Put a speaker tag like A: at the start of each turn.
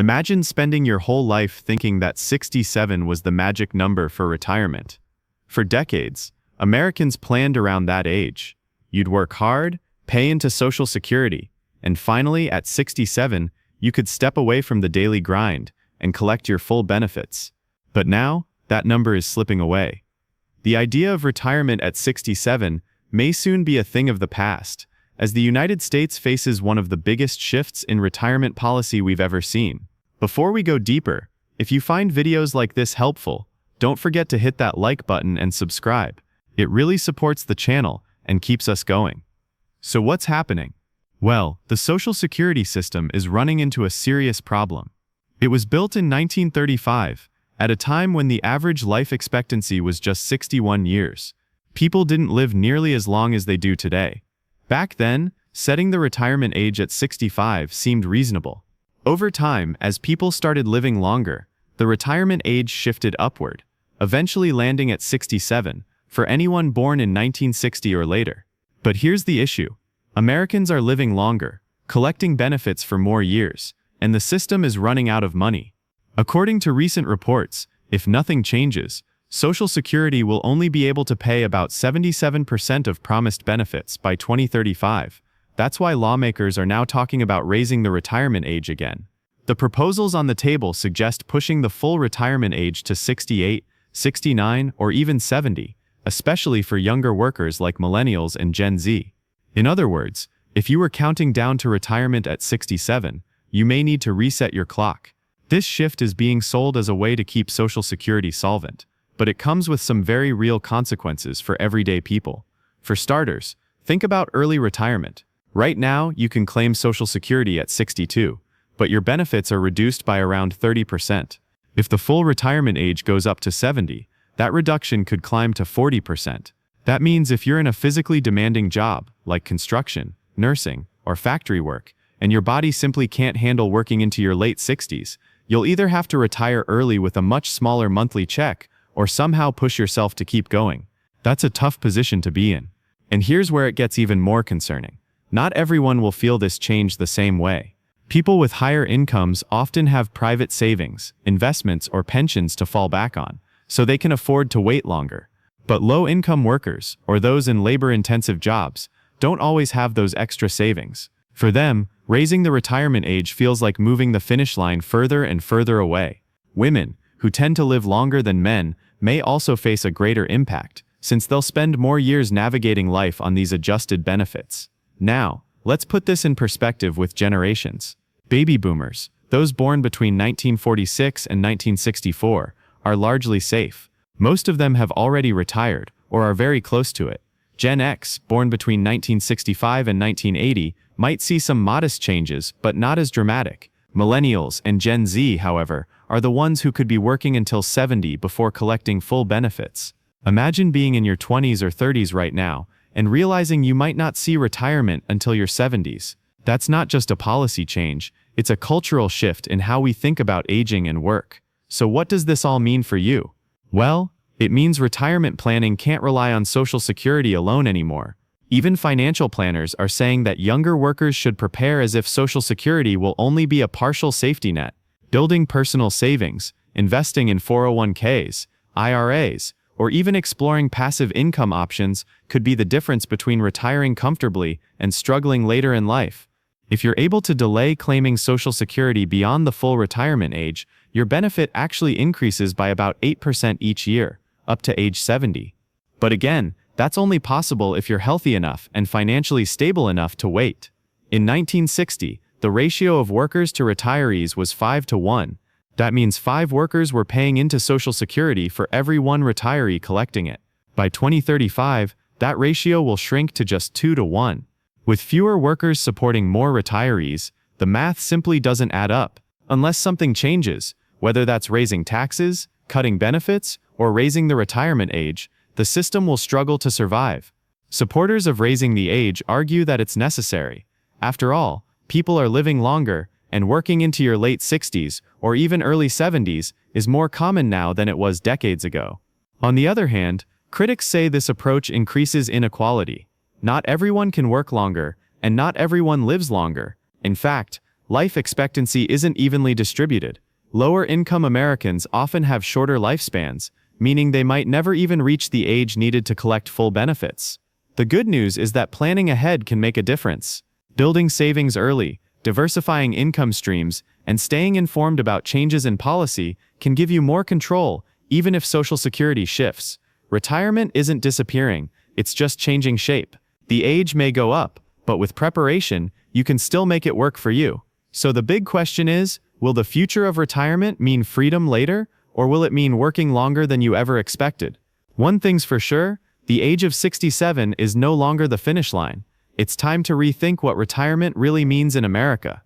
A: Imagine spending your whole life thinking that 67 was the magic number for retirement. For decades, Americans planned around that age. You'd work hard, pay into Social Security, and finally, at 67, you could step away from the daily grind and collect your full benefits. But now, that number is slipping away. The idea of retirement at 67 may soon be a thing of the past, as the United States faces one of the biggest shifts in retirement policy we've ever seen. Before we go deeper, if you find videos like this helpful, don't forget to hit that like button and subscribe. It really supports the channel and keeps us going. So what's happening? Well, the Social Security system is running into a serious problem. It was built in 1935, at a time when the average life expectancy was just 61 years. People didn't live nearly as long as they do today. Back then, setting the retirement age at 65 seemed reasonable. Over time, as people started living longer, the retirement age shifted upward, eventually landing at 67 for anyone born in 1960 or later. But here's the issue. Americans are living longer, collecting benefits for more years, and the system is running out of money. According to recent reports, if nothing changes, Social Security will only be able to pay about 77% of promised benefits by 2035. That's why lawmakers are now talking about raising the retirement age again. The proposals on the table suggest pushing the full retirement age to 68, 69, or even 70, especially for younger workers like millennials and Gen Z. In other words, if you were counting down to retirement at 67, you may need to reset your clock. This shift is being sold as a way to keep Social Security solvent, but it comes with some very real consequences for everyday people. For starters, think about early retirement. Right now, you can claim Social Security at 62, but your benefits are reduced by around 30%. If the full retirement age goes up to 70, that reduction could climb to 40%. That means if you're in a physically demanding job, like construction, nursing, or factory work, and your body simply can't handle working into your late 60s, you'll either have to retire early with a much smaller monthly check, or somehow push yourself to keep going. That's a tough position to be in. And here's where it gets even more concerning. Not everyone will feel this change the same way. People with higher incomes often have private savings, investments, or pensions to fall back on, so they can afford to wait longer. But low-income workers, or those in labor-intensive jobs, don't always have those extra savings. For them, raising the retirement age feels like moving the finish line further and further away. Women, who tend to live longer than men, may also face a greater impact, since they'll spend more years navigating life on these adjusted benefits. Now, let's put this in perspective with generations. Baby boomers, those born between 1946 and 1964, are largely safe. Most of them have already retired, or are very close to it. Gen X, born between 1965 and 1980, might see some modest changes, but not as dramatic. Millennials and Gen Z, however, are the ones who could be working until 70 before collecting full benefits. Imagine being in your 20s or 30s right now, and realizing you might not see retirement until your 70s. That's not just a policy change, it's a cultural shift in how we think about aging and work. So what does this all mean for you? Well, it means retirement planning can't rely on Social Security alone anymore. Even financial planners are saying that younger workers should prepare as if Social Security will only be a partial safety net. Building personal savings, investing in 401ks, IRAs, or even exploring passive income options could be the difference between retiring comfortably and struggling later in life. If you're able to delay claiming Social Security beyond the full retirement age, your benefit actually increases by about 8% each year, up to age 70. But again, that's only possible if you're healthy enough and financially stable enough to wait. In 1960, the ratio of workers to retirees was 5 to 1. That means 5 workers were paying into Social Security for every 1 retiree collecting it. By 2035, that ratio will shrink to just 2 to 1. With fewer workers supporting more retirees, the math simply doesn't add up. Unless something changes, whether that's raising taxes, cutting benefits, or raising the retirement age, the system will struggle to survive. Supporters of raising the age argue that it's necessary. After all, people are living longer, and working into your late 60s or even early 70s is more common now than it was decades ago. On the other hand, critics say this approach increases inequality. Not everyone can work longer, and not everyone lives longer. In fact, life expectancy isn't evenly distributed. Lower-income Americans often have shorter lifespans, meaning they might never even reach the age needed to collect full benefits. The good news is that planning ahead can make a difference. Building savings early, diversifying income streams, and staying informed about changes in policy can give you more control, even if Social Security shifts. Retirement isn't disappearing, it's just changing shape. The age may go up, but with preparation, you can still make it work for you. So the big question is, will the future of retirement mean freedom later, or will it mean working longer than you ever expected? One thing's for sure, the age of 67 is no longer the finish line. It's time to rethink what retirement really means in America.